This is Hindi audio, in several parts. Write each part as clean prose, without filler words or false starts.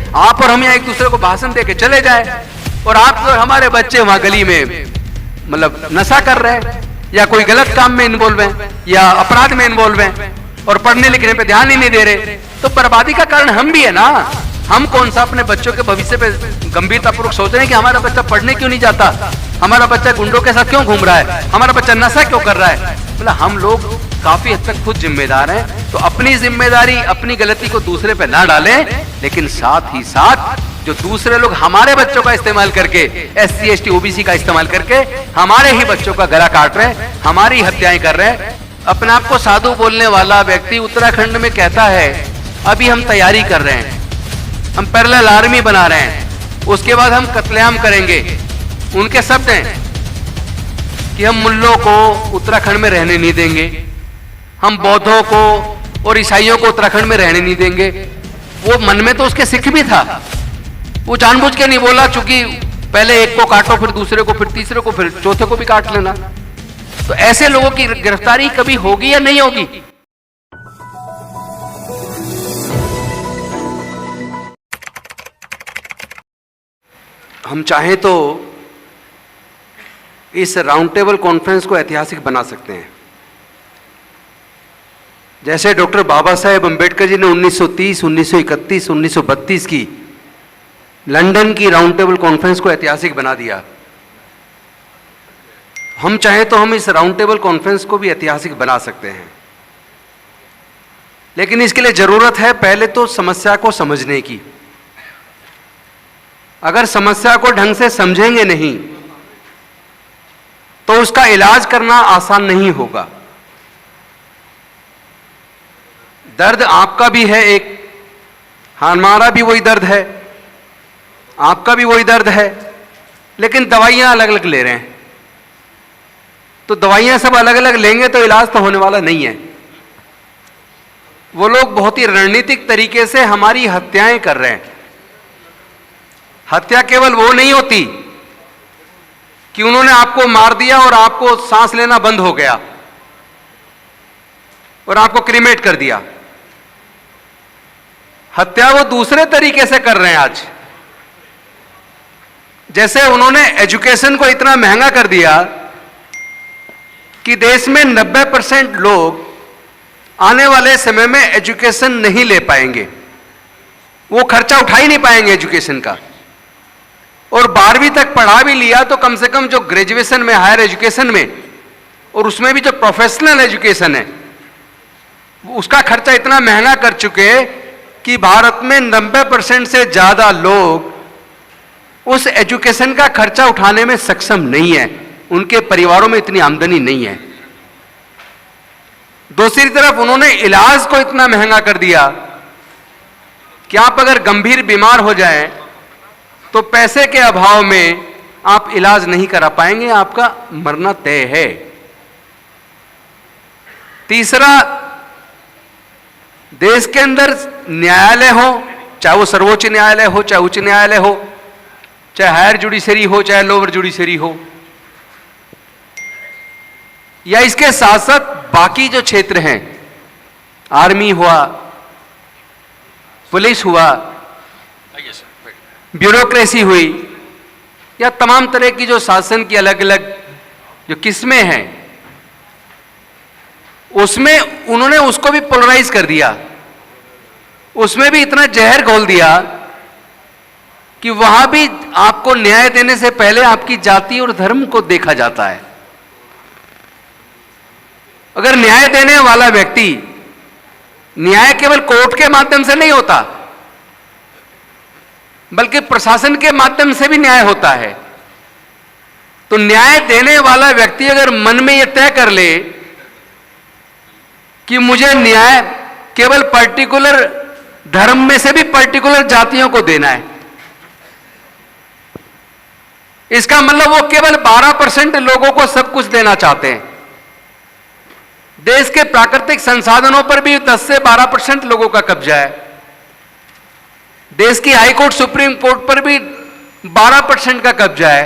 आप और हम यहाँ एक दूसरे को भाषण दे के चले जाए और आप और हमारे बच्चे वहां गली में मतलब नशा कर रहे हैं या कोई गलत काम में इन्वॉल्व है या अपराध में इन्वॉल्व है और पढ़ने लिखने पे ध्यान ही नहीं दे रहे, तो बर्बादी का कारण हम भी है ना। हम कौन सा अपने बच्चों के भविष्य पे गंभीरतापूर्वक सोच रहे हैं कि हमारा बच्चा पढ़ने क्यों नहीं जाता, हमारा बच्चा गुंडों के साथ क्यों घूम रहा है, हमारा बच्चा नशा क्यों कर रहा है। मतलब हम लोग काफी हद तक खुद जिम्मेदार हैं, तो अपनी जिम्मेदारी अपनी गलती को दूसरे पे ना डालें, लेकिन साथ ही साथ जो दूसरे लोग हमारे बच्चों का इस्तेमाल करके SC ST OBC का इस्तेमाल करके हमारे ही बच्चों का गला काट रहे हैं, हमारी हत्याएं कर रहे हैं। अपने आप को साधु बोलने वाला व्यक्ति उत्तराखंड में कहता है अभी हम तैयारी कर रहे हैं, हम पैरेलल आर्मी बना रहे हैं, उसके बाद हम कत्लेआम करेंगे। उनके शब्द हैं कि हम मुल्लों को उत्तराखंड में रहने नहीं देंगे, हम बौद्धों को और ईसाइयों को उत्तराखंड में रहने नहीं देंगे। वो मन में तो उसके सिख भी था, वो जानबूझ के नहीं बोला, चूंकि पहले एक को काटो फिर दूसरे को फिर तीसरे को फिर चौथे को भी काट लेना। तो ऐसे लोगों की गिरफ्तारी कभी होगी या नहीं होगी? हम चाहें तो इस राउंड टेबल कॉन्फ्रेंस को ऐतिहासिक बना सकते हैं। जैसे डॉक्टर बाबा साहेब अंबेडकर जी ने 1930, 1931, 1932 की लंदन की राउंड टेबल कॉन्फ्रेंस को ऐतिहासिक बना दिया, हम चाहें तो हम इस राउंड टेबल कॉन्फ्रेंस को भी ऐतिहासिक बना सकते हैं। लेकिन इसके लिए जरूरत है पहले तो समस्या को समझने की। अगर समस्या को ढंग से समझेंगे नहीं तो उसका इलाज करना आसान नहीं होगा। दर्द आपका भी है एक, हमारा भी वही दर्द है, आपका भी वही दर्द है, लेकिन दवाइयां अलग अलग ले रहे हैं। तो दवाइयां सब अलग अलग लेंगे तो इलाज तो होने वाला नहीं है। वो लोग बहुत ही रणनीतिक तरीके से हमारी हत्याएं कर रहे हैं। हत्या केवल वो नहीं होती कि उन्होंने आपको मार दिया और आपको सांस लेना बंद हो गया और आपको क्रीमेट कर दिया। हत्या वो दूसरे तरीके से कर रहे हैं आज। जैसे उन्होंने एजुकेशन को इतना महंगा कर दिया कि देश में 90% लोग आने वाले समय में एजुकेशन नहीं ले पाएंगे, वो खर्चा उठा ही नहीं पाएंगे एजुकेशन का। और 12वीं तक पढ़ा भी लिया तो कम से कम जो ग्रेजुएशन में, हायर एजुकेशन में, और उसमें भी जो प्रोफेशनल एजुकेशन है, उसका खर्चा इतना महंगा कर चुके कि भारत में 90% से ज्यादा लोग उस एजुकेशन का खर्चा उठाने में सक्षम नहीं है, उनके परिवारों में इतनी आमदनी नहीं है। दूसरी तरफ उन्होंने इलाज को इतना महंगा कर दिया कि आप अगर गंभीर बीमार हो जाएं तो पैसे के अभाव में आप इलाज नहीं करा पाएंगे, आपका मरना तय है। तीसरा, देश के अंदर न्यायालय हो, चाहे वो सर्वोच्च न्यायालय हो, चाहे उच्च न्यायालय हो, चाहे हायर जुडिशरी हो, चाहे लोअर जुडिशरी हो, या इसके साथ साथ बाकी जो क्षेत्र हैं, आर्मी हुआ, पुलिस हुआ, ब्यूरोक्रेसी हुई, या तमाम तरह की जो शासन की अलग अलग जो किस्में हैं, उसमें उन्होंने उसको भी पोलराइज कर दिया। उसमें भी इतना जहर घोल दिया कि वहां भी आपको न्याय देने से पहले आपकी जाति और धर्म को देखा जाता है। अगर न्याय देने वाला व्यक्ति, न्याय केवल कोर्ट के माध्यम से नहीं होता बल्कि प्रशासन के माध्यम से भी न्याय होता है, तो न्याय देने वाला व्यक्ति अगर मन में यह तय कर ले कि मुझे न्याय केवल पर्टिकुलर धर्म में से भी पर्टिकुलर जातियों को देना है, इसका मतलब वो केवल 12% लोगों को सब कुछ देना चाहते हैं। देश के प्राकृतिक संसाधनों पर भी 10 से 12% लोगों का कब्जा है। देश की हाई कोर्ट, सुप्रीम कोर्ट पर भी 12% का कब्जा है।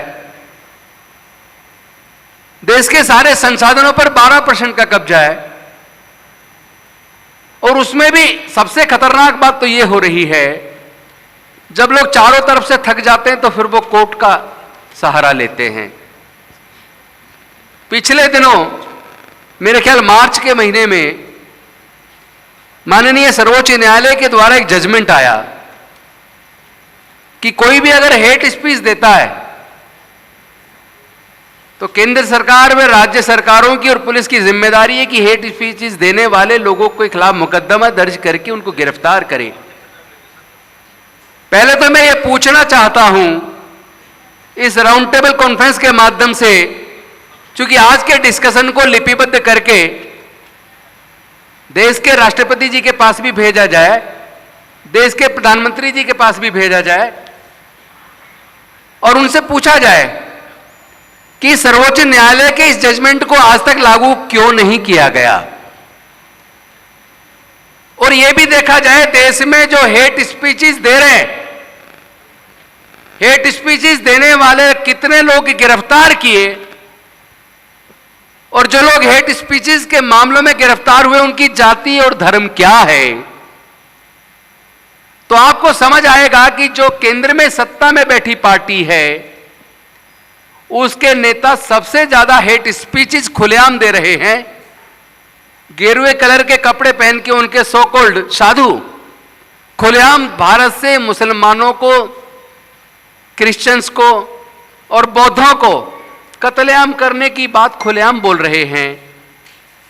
देश के सारे संसाधनों पर 12% का कब्जा है। और उसमें भी सबसे खतरनाक बात तो यह हो रही है, जब लोग चारों तरफ से थक जाते हैं तो फिर वो कोर्ट का सहारा लेते हैं। पिछले दिनों मेरे ख्याल मार्च के महीने में माननीय सर्वोच्च न्यायालय के द्वारा एक जजमेंट आया कि कोई भी अगर हेट स्पीच देता है तो केंद्र सरकार व राज्य सरकारों की और पुलिस की जिम्मेदारी है कि हेट स्पीचेस देने वाले लोगों के खिलाफ मुकदमा दर्ज करके उनको गिरफ्तार करें। पहले तो मैं ये पूछना चाहता हूं इस राउंड टेबल कॉन्फ्रेंस के माध्यम से, क्योंकि आज के डिस्कशन को लिपिबद्ध करके देश के राष्ट्रपति जी के पास भी भेजा जाए, देश के प्रधानमंत्री जी के पास भी भेजा जाए और उनसे पूछा जाए कि सर्वोच्च न्यायालय के इस जजमेंट को आज तक लागू क्यों नहीं किया गया, और यह भी देखा जाए देश में जो हेट स्पीचेस दे रहे हैं, हेट स्पीचेस देने वाले कितने लोग गिरफ्तार किए और जो लोग हेट स्पीचेस के मामलों में गिरफ्तार हुए उनकी जाति और धर्म क्या है। तो आपको समझ आएगा कि जो केंद्र में सत्ता में बैठी पार्टी है उसके नेता सबसे ज्यादा हेट स्पीचेस खुलेआम दे रहे हैं। गेरुए कलर के कपड़े पहन के उनके सो कॉल्ड साधु खुलेआम भारत से मुसलमानों को, क्रिश्चियंस को और बौद्धों को कत्लेआम करने की बात खुलेआम बोल रहे हैं।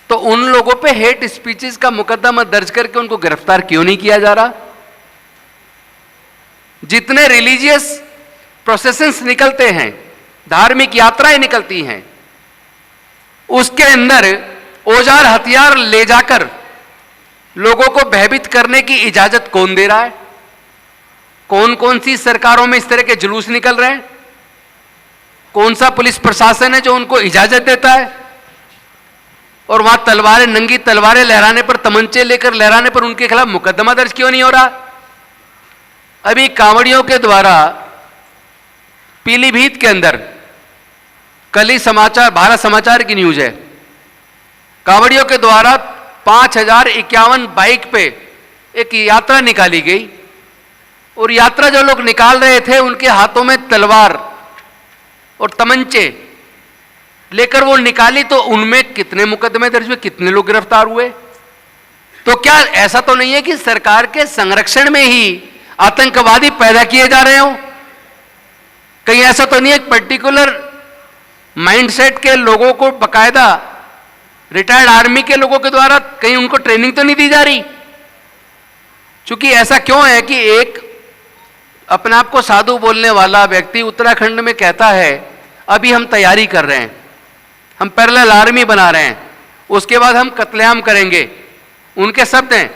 तो उन लोगों पे हेट स्पीचेस का मुकदमा दर्ज करके उनको गिरफ्तार क्यों नहीं किया जा रहा? जितने रिलीजियस प्रोसेशंस निकलते हैं, धार्मिक यात्राएं निकलती हैं, उसके अंदर औजार हथियार ले जाकर लोगों को भयभीत करने की इजाजत कौन दे रहा है? कौन कौन सी सरकारों में इस तरह के जुलूस निकल रहे हैं? कौन सा पुलिस प्रशासन है जो उनको इजाजत देता है? और वहां तलवारें, नंगी तलवारें लहराने पर, तमंचे लेकर लहराने पर उनके खिलाफ मुकदमा दर्ज क्यों नहीं हो रहा? अभी कांवड़ियों के द्वारा पीलीभीत के अंदर, कल ही समाचार, भारत समाचार की न्यूज है, कांवड़ियों के द्वारा 5051 बाइक पे एक यात्रा निकाली गई और यात्रा जो लोग निकाल रहे थे उनके हाथों में तलवार और तमंचे लेकर वो निकाली, तो उनमें कितने मुकदमे दर्ज हुए, कितने लोग गिरफ्तार हुए? तो क्या ऐसा तो नहीं है कि सरकार के संरक्षण में ही आतंकवादी पैदा किए जा रहे हो? कहीं ऐसा तो नहीं है पर्टिकुलर माइंडसेट के लोगों को बकायदा रिटायर्ड आर्मी के लोगों के द्वारा कहीं उनको ट्रेनिंग तो नहीं दी जा रही? क्योंकि ऐसा क्यों है कि एक अपने आप को साधु बोलने वाला व्यक्ति उत्तराखंड में कहता है अभी हम तैयारी कर रहे हैं, हम पैरेलल आर्मी बना रहे हैं, उसके बाद हम कत्लेआम करेंगे। उनके शब्द हैं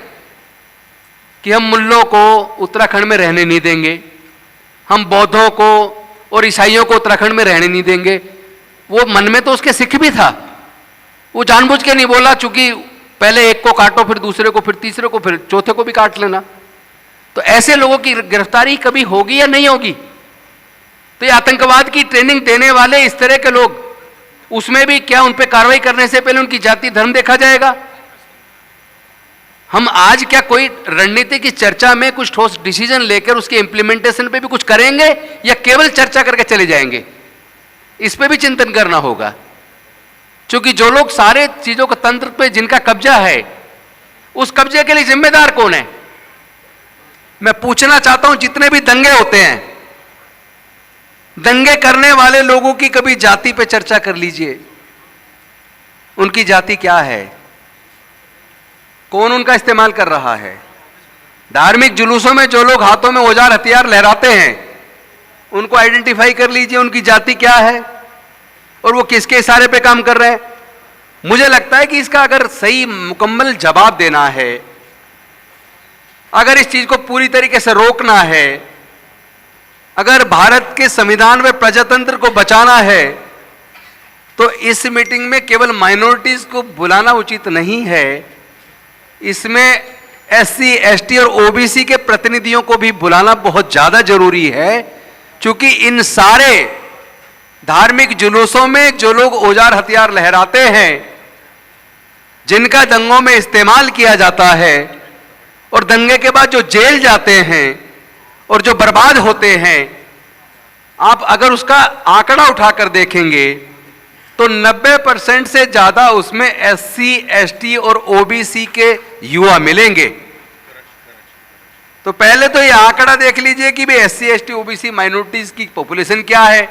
कि हम मुल्लों को उत्तराखंड में रहने नहीं देंगे, हम बौद्धों को और ईसाइयों को उत्तराखंड में रहने नहीं देंगे। वो मन में तो उसके सिख भी था, वो जानबूझ के नहीं बोला, चूंकि पहले एक को काटो, फिर दूसरे को, फिर तीसरे को, फिर चौथे को भी काट लेना। तो ऐसे लोगों की गिरफ्तारी कभी होगी या नहीं होगी? तो ये आतंकवाद की ट्रेनिंग देने वाले इस तरह के लोग, उसमें भी क्या उन पर कार्रवाई करने से पहले उनकी जाति धर्म देखा जाएगा? हम आज क्या कोई रणनीति की चर्चा में कुछ ठोस डिसीजन लेकर उसके इंप्लीमेंटेशन पे भी कुछ करेंगे या केवल चर्चा करके चले जाएंगे? इस पे भी चिंतन करना होगा, क्योंकि जो लोग सारे चीजों का तंत्र पे जिनका कब्जा है, उस कब्जे के लिए जिम्मेदार कौन है? मैं पूछना चाहता हूं, जितने भी दंगे होते हैं, दंगे करने वाले लोगों की कभी जाति पे चर्चा कर लीजिए। उनकी जाति क्या है? कौन उनका इस्तेमाल कर रहा है? धार्मिक जुलूसों में जो लोग हाथों में औजार हथियार लहराते हैं, उनको आइडेंटिफाई कर लीजिए, उनकी जाति क्या है और वो किसके इशारे पे काम कर रहे हैं। मुझे लगता है कि इसका अगर सही मुकम्मल जवाब देना है, अगर इस चीज को पूरी तरीके से रोकना है, अगर भारत के संविधान में प्रजातंत्र को बचाना है, तो इस मीटिंग में केवल माइनॉरिटीज को बुलाना उचित नहीं है। इसमें एससी, एसटी और ओबीसी के प्रतिनिधियों को भी बुलाना बहुत ज्यादा जरूरी है, क्योंकि इन सारे धार्मिक जुलूसों में जो लोग औजार हथियार लहराते हैं, जिनका दंगों में इस्तेमाल किया जाता है और दंगे के बाद जो जेल जाते हैं, और जो बर्बाद होते हैं, आप अगर उसका आंकड़ा उठाकर देखेंगे तो 90% से ज्यादा उसमें एससी, एसटी और ओबीसी के युवा मिलेंगे। तो पहले तो ये आंकड़ा देख लीजिए कि भाई एससी, एसटी, ओबीसी माइनॉरिटीज की पॉपुलेशन क्या है।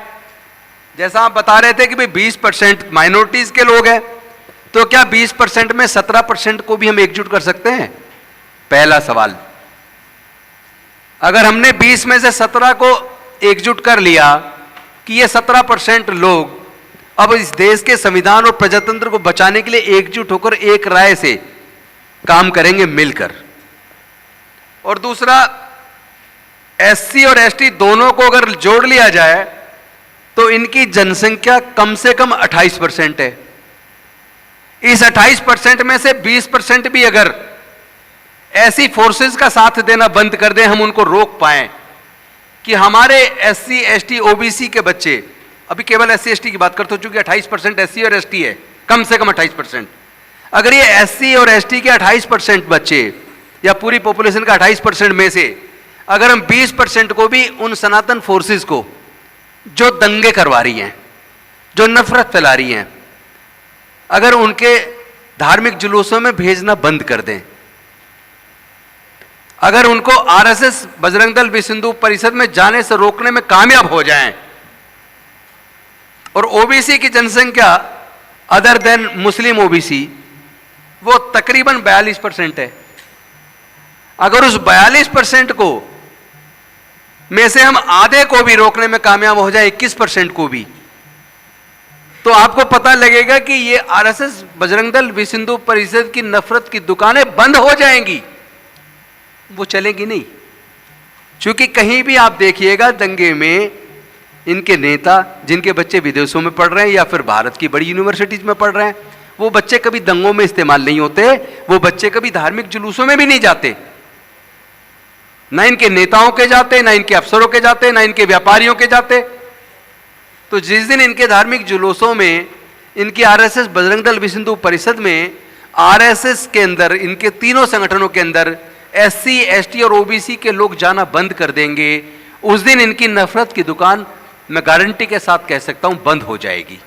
जैसा आप बता रहे थे कि भाई 20% माइनॉरिटीज के लोग हैं, तो क्या 20% में 17% को भी हम एकजुट कर सकते हैं? पहला सवाल। अगर हमने 20 में से 17 को एकजुट कर लिया कि ये 17% लोग अब इस देश के संविधान और प्रजातंत्र को बचाने के लिए एकजुट होकर एक राय से काम करेंगे मिलकर, और दूसरा एससी और एसटी दोनों को अगर जोड़ लिया जाए तो इनकी जनसंख्या कम से कम 28% है। इस 28% में से 20% भी अगर ऐसी फोर्सेस का साथ देना बंद कर दें, हम उनको रोक पाएं कि हमारे एससी, एसटी, ओबीसी के बच्चे, अभी केवल एससी एसटी की बात करते हो चूंकि 28% एससी और एसटी है, कम से कम 28%, अगर ये एससी और एसटी के 28% बच्चे या पूरी पॉपुलेशन का 28% में से अगर हम 20% को भी उन सनातन फोर्सेस को जो दंगे करवा रही हैं, जो नफरत फैला रही हैं, अगर उनके धार्मिक जुलूसों में भेजना बंद कर दें, अगर उनको आरएसएस, बजरंग दल, विश्व हिंदू परिषद में जाने से रोकने में कामयाब हो जाएं, और ओबीसी की जनसंख्या अदर देन मुस्लिम ओबीसी वो तकरीबन 42% है, अगर उस 42% को में से हम आधे को भी रोकने में कामयाब हो जाए, 21% को भी, तो आपको पता लगेगा कि ये आरएसएस, बजरंग दल, विश्व हिंदू परिषद की नफरत की दुकानें बंद हो जाएंगी, वो चलेगी नहीं। क्योंकि कहीं भी आप देखिएगा दंगे में इनके नेता जिनके बच्चे विदेशों में पढ़ रहे हैं या फिर भारत की बड़ी यूनिवर्सिटीज में पढ़ रहे हैं, वो बच्चे कभी दंगों में इस्तेमाल नहीं होते, वो बच्चे कभी धार्मिक जुलूसों में भी नहीं जाते, ना इनके नेताओं के जाते, ना इनके अफसरों के जाते, ना इनके व्यापारियों के जाते। तो जिस दिन इनके धार्मिक जुलूसों में, इनकी आरएसएस, बजरंग दल, विश्व हिंदू परिषद में, आरएसएस के अंदर, इनके तीनों संगठनों के अंदर एससी, एसटी और ओबीसी के लोग जाना बंद कर देंगे, उस दिन इनकी नफरत की दुकान मैं गारंटी के साथ कह सकता हूं बंद हो जाएगी।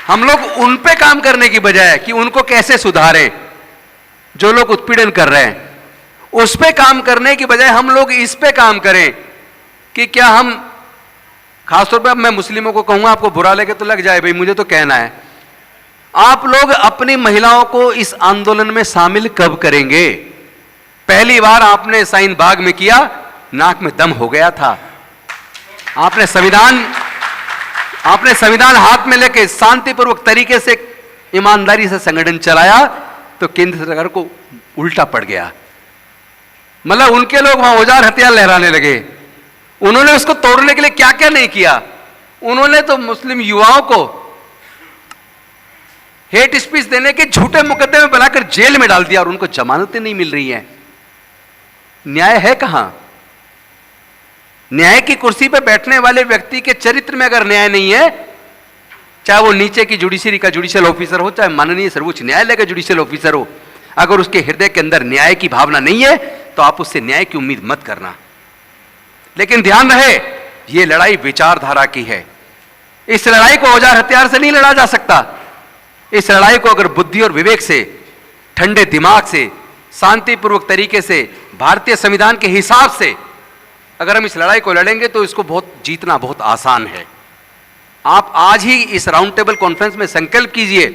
हम लोग उन पे काम करने की बजाय कि उनको कैसे सुधारें, जो लोग उत्पीड़न कर रहे हैं, उस पे काम करने की बजाय हम लोग इस पे काम करें कि क्या हम, खासतौर पे मैं मुस्लिमों को कहूंगा, आपको बुरा लगे तो लग जाए भाई, मुझे तो कहना है, आप लोग अपनी महिलाओं को इस आंदोलन में शामिल कब करेंगे? पहली बार आपने शाहीन बाग में किया, नाक में दम हो गया था। आपने संविधान हाथ में लेके शांतिपूर्वक तरीके से, ईमानदारी से संगठन चलाया, तो केंद्र सरकार को उल्टा पड़ गया। मतलब उनके लोग वहां औजार हथियार लहराने लगे। उन्होंने उसको तोड़ने के लिए क्या क्या नहीं किया। उन्होंने तो मुस्लिम युवाओं को हेट स्पीच देने के झूठे मुकदमे बनाकर जेल में डाल दिया और उनको जमानतें नहीं मिल रही हैं। न्याय है कहां? न्याय की कुर्सी पर बैठने वाले व्यक्ति के चरित्र में अगर न्याय नहीं है, चाहे वो नीचे की जुडिशरी का जुडिशियल ऑफिसर हो, चाहे माननीय सर्वोच्च न्यायालय का जुडिशियल ऑफिसर हो, अगर उसके हृदय के अंदर न्याय की भावना नहीं है तो आप उससे न्याय की उम्मीद मत करना। लेकिन ध्यान रहे, यह लड़ाई विचारधारा की है। इस लड़ाई को औजार हथियार से नहीं लड़ा जा सकता। इस लड़ाई को अगर बुद्धि और विवेक से, ठंडे दिमाग से, शांतिपूर्वक तरीके से, भारतीय संविधान के हिसाब से अगर हम इस लड़ाई को लड़ेंगे तो इसको जीतना बहुत आसान है। आप आज ही इस राउंड टेबल कॉन्फ्रेंस में संकल्प कीजिए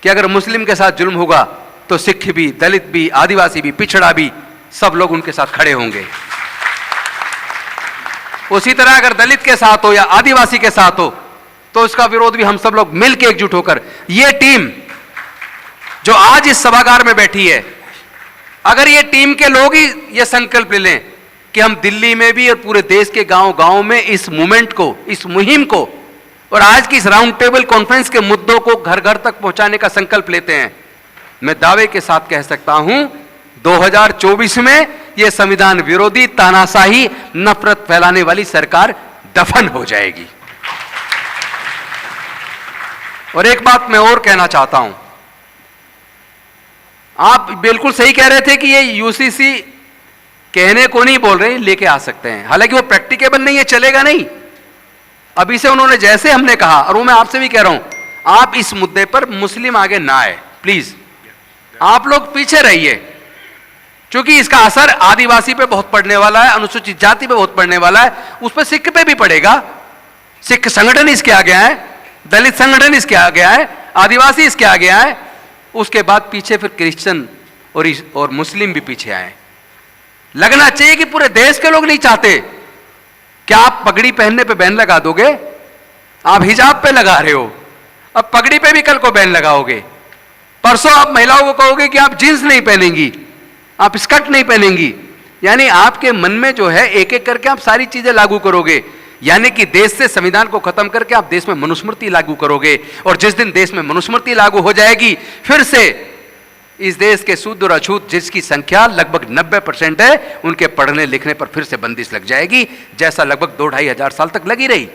कि अगर मुस्लिम के साथ जुल्म होगा तो सिख भी, दलित भी, आदिवासी भी, पिछड़ा भी, सब लोग उनके साथ खड़े होंगे। उसी तरह अगर दलित के साथ हो या आदिवासी के साथ हो तो उसका विरोध भी हम सब लोग मिलकर एकजुट होकर, ये टीम जो आज इस सभागार में बैठी है, अगर ये टीम के लोग ही ये संकल्प ले लें कि हम दिल्ली में भी और पूरे देश के गांव-गांव में इस मूवमेंट को, इस मुहिम को और आज की इस राउंड टेबल कॉन्फ्रेंस के मुद्दों को घर घर तक पहुंचाने का संकल्प लेते हैं, मैं दावे के साथ कह सकता हूं 2024 में यह संविधान विरोधी, तानाशाही, नफरत फैलाने वाली सरकार दफन हो जाएगी। और एक बात मैं और कहना चाहता हूं, आप बिल्कुल सही कह रहे थे कि ये यूसीसी कहने को नहीं बोल रहे, लेके आ सकते हैं, हालांकि वो प्रैक्टिकेबल नहीं है, चलेगा नहीं। अभी से उन्होंने जैसे हमने कहा, और वो मैं आपसे भी कह रहा हूं, आप इस मुद्दे पर मुस्लिम आगे ना आए प्लीज, आप लोग पीछे रहिए, क्योंकि इसका असर आदिवासी पे बहुत पड़ने वाला है, अनुसूचित जाति पे बहुत पड़ने वाला है, उस पर सिख पे भी पड़ेगा। सिख संगठन इसके आ गया है, दलित संगठन इसके आ गया है, आदिवासी इसके आ गया है, उसके बाद पीछे फिर क्रिश्चियन और मुस्लिम भी पीछे आए। लगना चाहिए कि पूरे देश के लोग नहीं चाहते। क्या आप पगड़ी पहनने पे बैन लगा दोगे? आप हिजाब पे लगा रहे हो, अब पगड़ी पे भी कल को बैन लगाओगे। परसों आप महिलाओं को कहोगे कि आप जींस नहीं पहनेंगी, आप स्कर्ट नहीं पहनेंगी। यानी आपके मन में जो है एक एक करके आप सारी चीजें लागू करोगे, यानी कि देश से संविधान को खत्म करके आप देश में मनुस्मृति लागू करोगे। और जिस दिन देश में मनुस्मृति लागू हो जाएगी, फिर से इस देश के शुद्ध और अछूत जिसकी संख्या लगभग 90% है, उनके पढ़ने लिखने पर फिर से बंदिश लग जाएगी, जैसा लगभग 2-2.5 हजार साल तक लगी रही।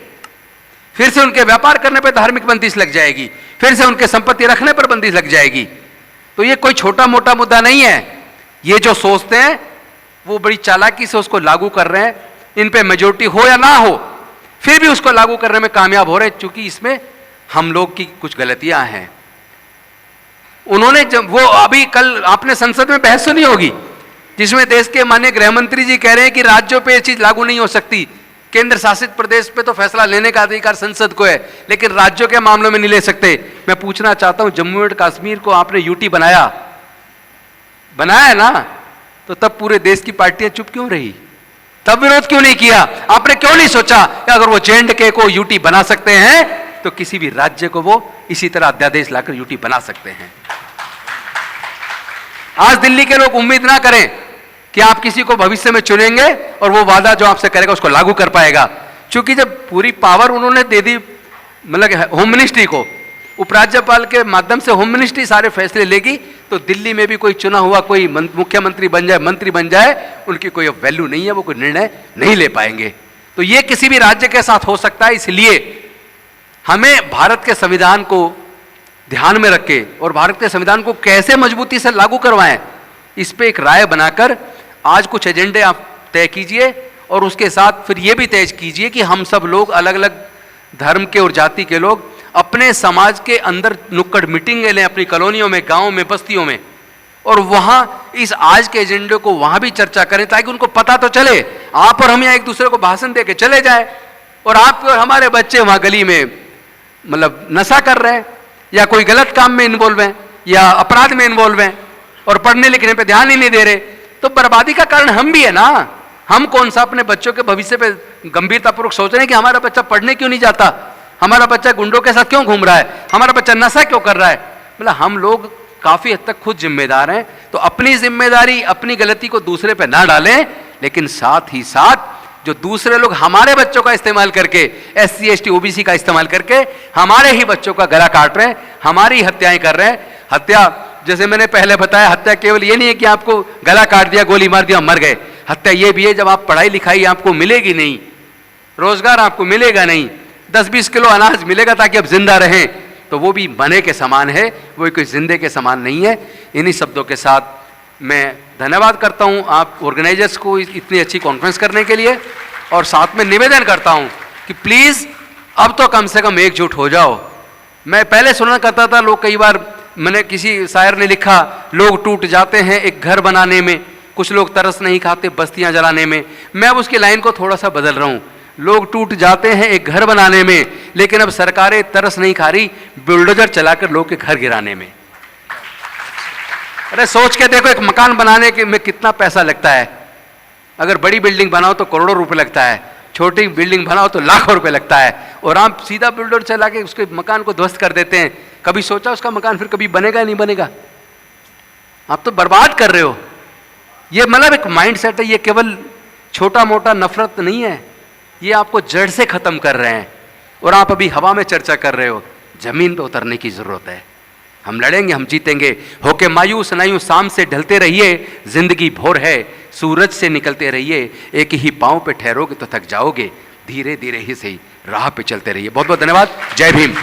फिर से उनके व्यापार करने पर धार्मिक बंदिश लग जाएगी, फिर से उनके संपत्ति रखने पर बंदिश लग जाएगी। तो ये कोई छोटा मोटा मुद्दा नहीं है। ये जो सोचते हैं वो बड़ी चालाकी से उसको लागू कर रहे हैं, इन पे मेजोरिटी हो या ना हो, फिर भी उसको लागू करने में कामयाब हो रहे हैं, क्योंकि इसमें हम लोग की कुछ गलतियां हैं। उन्होंने जब वो अभी कल आपने संसद में बहस सुनी होगी, जिसमें देश के माननीय गृह मंत्री जी कह रहे हैं कि राज्यों पे ये चीज लागू नहीं हो सकती, केंद्र शासित प्रदेश पे तो फैसला लेने का अधिकार संसद को है, लेकिन राज्यों के मामलों में नहीं ले सकते। मैं पूछना चाहता हूं, जम्मू एंड कश्मीर को आपने यूटी बनाया है ना, तो तब पूरे देश की पार्टियां चुप क्यों रही? तब विरोध क्यों नहीं किया? आपने क्यों नहीं सोचा कि अगर वो जे.एंड.के को यूटी बना सकते हैं तो किसी भी राज्य को वो इसी तरह अध्यादेश लाकर यूटी बना सकते हैं। आज दिल्ली के लोग उम्मीद ना करें कि आप किसी को भविष्य में चुनेंगे और वो वादा जो आपसे करेगा उसको लागू कर पाएगा, क्योंकि जब पूरी पावर उन्होंने दे दी, मतलब होम मिनिस्ट्री को, उपराज्यपाल के माध्यम से होम मिनिस्ट्री सारे फैसले लेगी, तो दिल्ली में भी कोई चुना हुआ कोई मुख्यमंत्री बन जाए, मंत्री बन जाए, उनकी कोई वैल्यू नहीं है, वो कोई निर्णय नहीं ले पाएंगे। तो ये किसी भी राज्य के साथ हो सकता है। इसलिए हमें भारत के संविधान को ध्यान में रख के और भारत के संविधान को कैसे मजबूती से लागू करवाएं, इस पे एक राय बनाकर आज कुछ एजेंडे आप तय कीजिए, और उसके साथ फिर ये भी तय कीजिए कि हम सब लोग अलग अलग धर्म के और जाति के लोग अपने समाज के अंदर नुक्कड़ मीटिंग लें, अपनी कॉलोनियों में, गांवों में, बस्तियों में, और वहां इस आज के एजेंडे को वहां भी चर्चा करें, ताकि उनको पता तो चले। आप और हम यहाँ एक दूसरे को भाषण दे के चले जाए और आप और हमारे बच्चे वहां गली में मतलब नशा कर रहे हैं या कोई गलत काम में इन्वॉल्व हैं या अपराध में इन्वॉल्व हैं और पढ़ने लिखने पे ध्यान ही नहीं दे रहे, तो बर्बादी का कारण हम भी है ना। हम कौन सा अपने बच्चों के भविष्य पे गंभीरतापूर्वक सोच रहे हैं कि हमारा बच्चा पढ़ने क्यों नहीं जाता, हमारा बच्चा गुंडों के साथ क्यों घूम रहा है, हमारा बच्चा नशा क्यों कर रहा है। मतलब हम लोग काफी हद तक खुद जिम्मेदार हैं। तो अपनी जिम्मेदारी, अपनी गलती को दूसरे पे ना डालें, लेकिन साथ ही साथ जो दूसरे लोग हमारे बच्चों का इस्तेमाल करके, SC ST OBC का इस्तेमाल करके हमारे ही बच्चों का गला काट रहे हैं, हमारी हत्याएं कर रहे हैं। हत्या, जैसे मैंने पहले बताया, हत्या केवल ये नहीं है कि आपको गला काट दिया, गोली मार दिया, मर गए। हत्या ये भी है जब आप पढ़ाई लिखाई आपको मिलेगी नहीं, रोजगार आपको मिलेगा नहीं, 10-20 किलो अनाज मिलेगा ताकि आप जिंदा रहें, तो वो भी मरने के समान है, वो कोई जिंदे के समान नहीं है। इन्हीं शब्दों के साथ मैं धन्यवाद करता हूं आप ऑर्गेनाइजर्स को इतनी अच्छी कॉन्फ्रेंस करने के लिए, और साथ में निवेदन करता हूं कि प्लीज अब तो कम से कम एकजुट हो जाओ। मैं पहले सुना करता था, लोग कई बार, मैंने किसी शायर ने लिखा, लोग टूट जाते हैं एक घर बनाने में, कुछ लोग तरस नहीं खाते बस्तियां जलाने में। मैं अब उसकी लाइन को थोड़ा सा बदल रहा हूं, लोग टूट जाते हैं एक घर बनाने में, लेकिन अब सरकारें तरस नहीं खा रही बुलडोजर चलाकर लोग के घर गिराने में। अरे सोच के देखो, एक मकान बनाने के में कितना पैसा लगता है। अगर बड़ी बिल्डिंग बनाओ तो करोड़ों रुपए लगता है, छोटी बिल्डिंग बनाओ तो लाखों रुपए लगता है, और आप सीधा बुलडोजर चला के उसके मकान को ध्वस्त कर देते हैं। कभी सोचा उसका मकान फिर कभी बनेगा नहीं बनेगा? आप तो बर्बाद कर रहे हो। ये मतलब एक माइंड सेट है, ये केवल छोटा मोटा नफरत नहीं है, ये आपको जड़ से खत्म कर रहे हैं। और आप अभी हवा में चर्चा कर रहे हो, जमीन पे उतरने की जरूरत है। हम लड़ेंगे, हम जीतेंगे। होके मायूस नायूस शाम से ढलते रहिए, जिंदगी भोर है, सूरज से निकलते रहिए, एक ही पांव पे ठहरोगे तो थक जाओगे, धीरे धीरे ही सही राह पे चलते रहिए। बहुत बहुत धन्यवाद। जय भीम।